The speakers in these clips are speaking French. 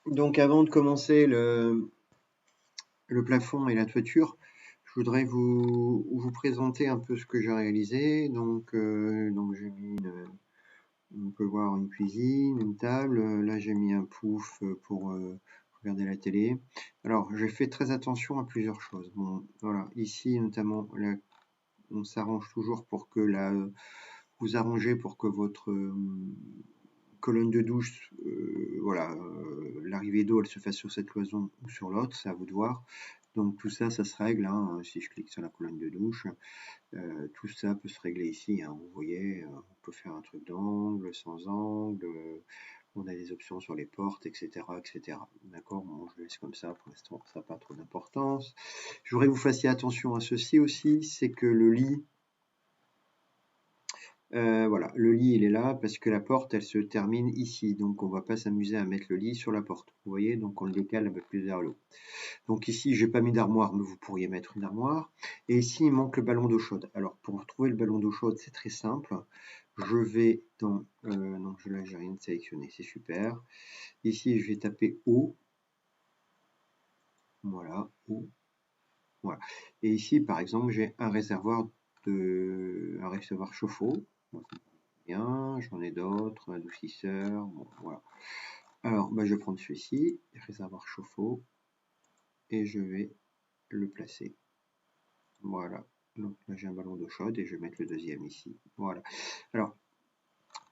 Donc avant de commencer le plafond et la toiture, je voudrais vous présenter un peu ce que j'ai réalisé. Donc j'ai mis on peut voir une cuisine, une table. Là j'ai mis un pouf pour regarder la télé. Alors j'ai fait très attention à plusieurs choses. Bon, voilà, ici notamment, là, on s'arrange toujours pour que vous arrangez pour que votre colonne de douche, voilà, l'arrivée d'eau, elle se fasse sur cette cloison ou sur l'autre, c'est à vous de voir. Donc tout ça, ça se règle, hein, si je clique sur la colonne de douche. Tout ça peut se régler ici, hein, vous voyez, on peut faire un truc d'angle, sans angle, on a des options sur les portes, etc. etc. D'accord, bon, je laisse comme ça, pour l'instant, ça n'a pas trop d'importance. Je voudrais que vous fassiez attention à ceci aussi, c'est que le lit, voilà, le lit il est là parce que la porte elle se termine ici, donc on va pas s'amuser à mettre le lit sur la porte, vous voyez, donc on le décale un peu plus vers le haut. Donc ici j'ai pas mis d'armoire, mais vous pourriez mettre une armoire. Et ici il manque le ballon d'eau chaude. Alors pour trouver le ballon d'eau chaude c'est très simple, je vais dans, non là j'ai rien sélectionné, c'est super. Ici je vais taper eau, voilà, eau, voilà. Et ici par exemple j'ai un réservoir chauffe-eau. Bien, j'en ai d'autres, adoucisseurs, bon, voilà. Alors, je vais prendre celui-ci, réservoir chauffe-eau, et je vais le placer. Voilà. Donc là, j'ai un ballon d'eau chaude et je vais mettre le deuxième ici. Voilà. Alors,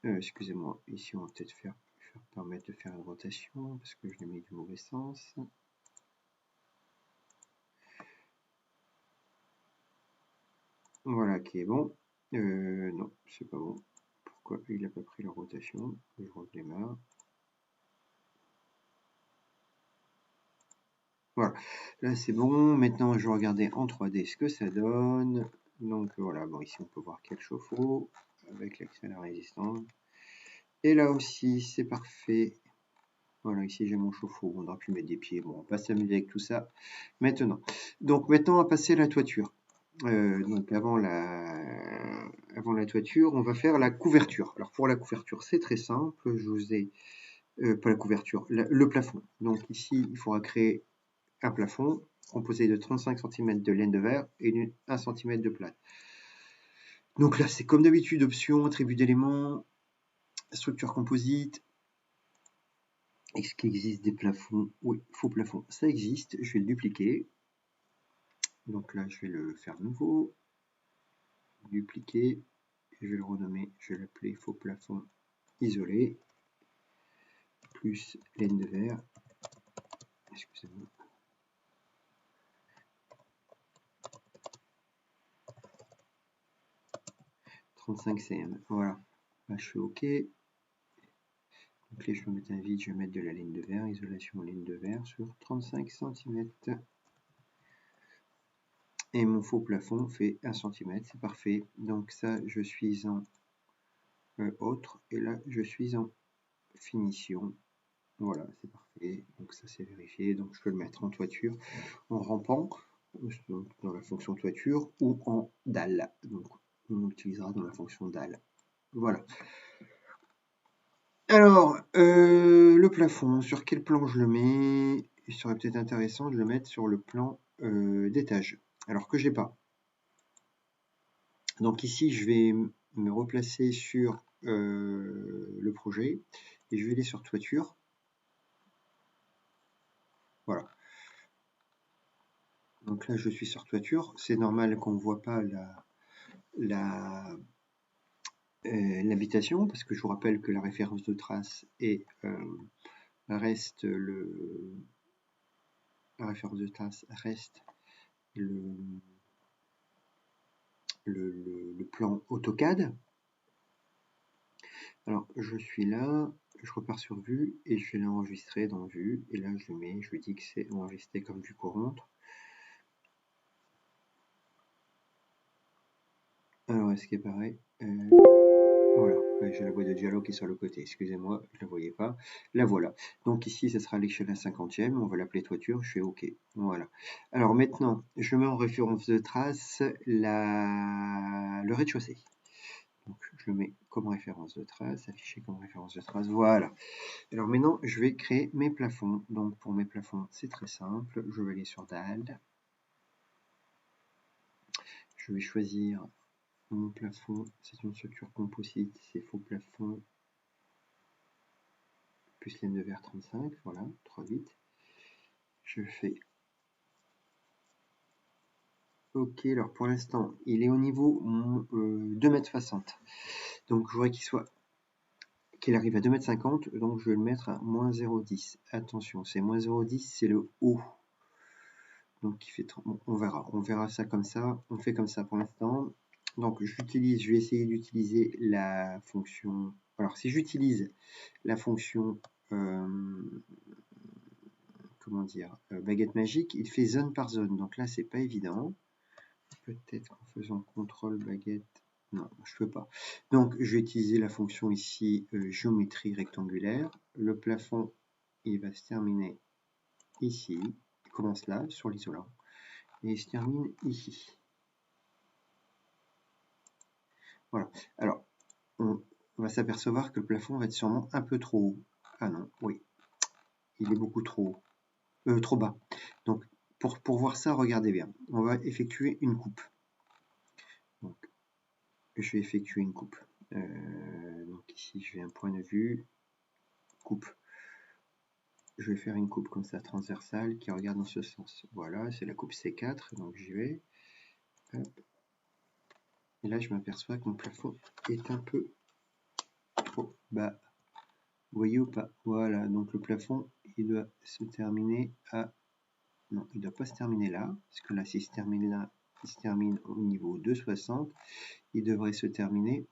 excusez-moi, ici, on va peut-être permettre de faire une rotation parce que je l'ai mis du mauvais sens. Voilà qui est bon. Non, c'est pas bon. Pourquoi il n'a pas pris la rotation? Je redémarre. Voilà, là c'est bon. Maintenant je vais regarder en 3D ce que ça donne. Donc voilà, bon ici on peut voir quel chauffe-eau avec l'accès à la résistance. Et là aussi c'est parfait. Voilà, ici j'ai mon chauffe-eau, on aurait pu mettre des pieds. Bon, on va pas s'amuser avec tout ça maintenant. Donc maintenant on va passer à la toiture. Donc avant la toiture, on va faire la couverture. Alors pour la couverture, c'est très simple. Je vous ai pas la couverture, le plafond. Donc ici, il faudra créer un plafond composé de 35 cm de laine de verre et 1 cm de plâtre. Donc là, c'est comme d'habitude, option, attribut d'éléments, structure composite. Est-ce qu'il existe des plafonds? Oui, faux plafond, ça existe. Je vais le dupliquer. Donc là, je vais le faire nouveau. Dupliquer. Je vais le renommer. Je vais l'appeler faux plafond isolé. Plus laine de verre. Excusez-moi. 35 cm. Voilà. Là, je fais OK. Donc là, je vais mettre un vide, je vais mettre de la laine de verre, isolation laine de verre sur 35 cm. Et mon faux plafond fait 1 cm, c'est parfait. Donc ça, je suis en autre, et là, je suis en finition. Voilà, c'est parfait. Donc ça, c'est vérifié. Donc je peux le mettre en toiture, en rampant, dans la fonction toiture, ou en dalle. Donc on utilisera dans la fonction dalle. Voilà. Alors, le plafond, sur quel plan je le mets? Il serait peut-être intéressant de le mettre sur le plan d'étage, alors que j'ai pas. Donc ici, je vais me replacer sur le projet et je vais aller sur toiture. Voilà. Donc là, je suis sur toiture. C'est normal qu'on ne voit pas l'habitation parce que je vous rappelle que la référence de trace reste la référence de trace reste le plan AutoCAD. Alors, je suis là, je repars sur vue et je vais l'enregistrer dans vue. Et là, je lui dis que c'est enregistré comme vue courante. Alors, est-ce qu'il apparaît voilà, j'ai la boîte de dialogue qui est sur le côté. Excusez-moi, je ne la voyais pas. La voilà. Donc ici, ça sera l'échelle à 50e. On va l'appeler toiture. Je fais OK. Voilà. Alors maintenant, je mets en référence de trace le rez-de-chaussée. Donc, je le mets comme référence de trace, affiché comme référence de trace, voilà. Alors maintenant, je vais créer mes plafonds. Donc pour mes plafonds, c'est très simple, je vais aller sur DAL. Je vais choisir mon plafond, c'est une structure composite, c'est faux plafond, plus laine de verre 35, voilà, 3,8. Je fais OK, alors pour l'instant, il est au niveau 2,60 m. Donc je voudrais qu'il arrive à 2,50 m, donc je vais le mettre à moins 0,10. Attention, c'est moins 0,10, c'est le haut. Donc il fait bon, on verra ça comme ça. On fait comme ça pour l'instant. Donc je vais essayer d'utiliser la fonction. Alors si j'utilise la fonction comment dire baguette magique, il fait zone par zone. Donc là c'est pas évident. Peut-être en faisant contrôle baguette. Non, je peux pas. Donc je vais utiliser la fonction ici géométrie rectangulaire. Le plafond il va se terminer ici. Il commence là sur l'isolant. Et il se termine ici. Voilà. Alors, on va s'apercevoir que le plafond va être sûrement un peu trop haut. Ah non, oui. Il est beaucoup trop haut. Trop bas. Donc, pour voir ça, regardez bien. On va effectuer une coupe. Donc, je vais effectuer une coupe. Donc ici, je vais un point de vue. Coupe. Je vais faire une coupe comme ça, transversale, qui regarde dans ce sens. Voilà, c'est la coupe C4. Donc, j'y vais. Hop. Et là, je m'aperçois que mon plafond est un peu trop bas. Vous voyez ou pas? Voilà, donc le plafond, il doit se terminer à... Non, il ne doit pas se terminer là, parce que là, s'il se termine là, il se termine au niveau 2,60. Il devrait se terminer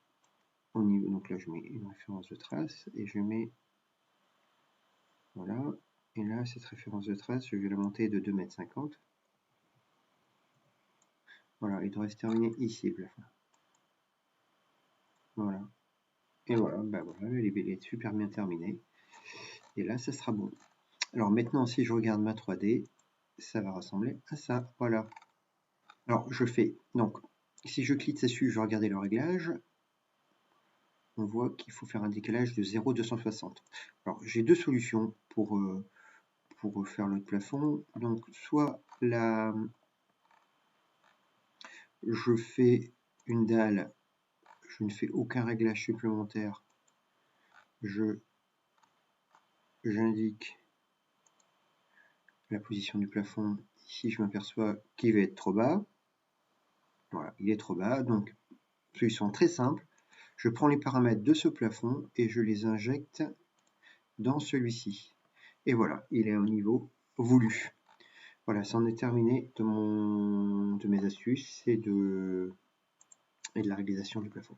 au niveau... Donc là, je mets une référence de trace, et je mets... Voilà, et là, cette référence de trace, je vais la monter de 2,50 m. Voilà, il devrait se terminer ici, le plafond. Voilà. Et voilà, ben voilà, il est super bien terminé. Et là, ça sera bon. Alors maintenant, si je regarde ma 3D, ça va ressembler à ça. Voilà. Alors, je fais, donc, si je clique dessus, je vais regarder le réglage. On voit qu'il faut faire un décalage de 0,260. Alors, j'ai deux solutions pour faire le plafond. Donc, soit je fais une dalle, je ne fais aucun réglage supplémentaire. J'indique la position du plafond. Ici, je m'aperçois qu'il va être trop bas. Voilà, il est trop bas. Donc, solution très simple. Je prends les paramètres de ce plafond et je les injecte dans celui-ci. Et voilà, il est au niveau voulu. Voilà, ça en est terminé de mes astuces et de la réalisation du plafond.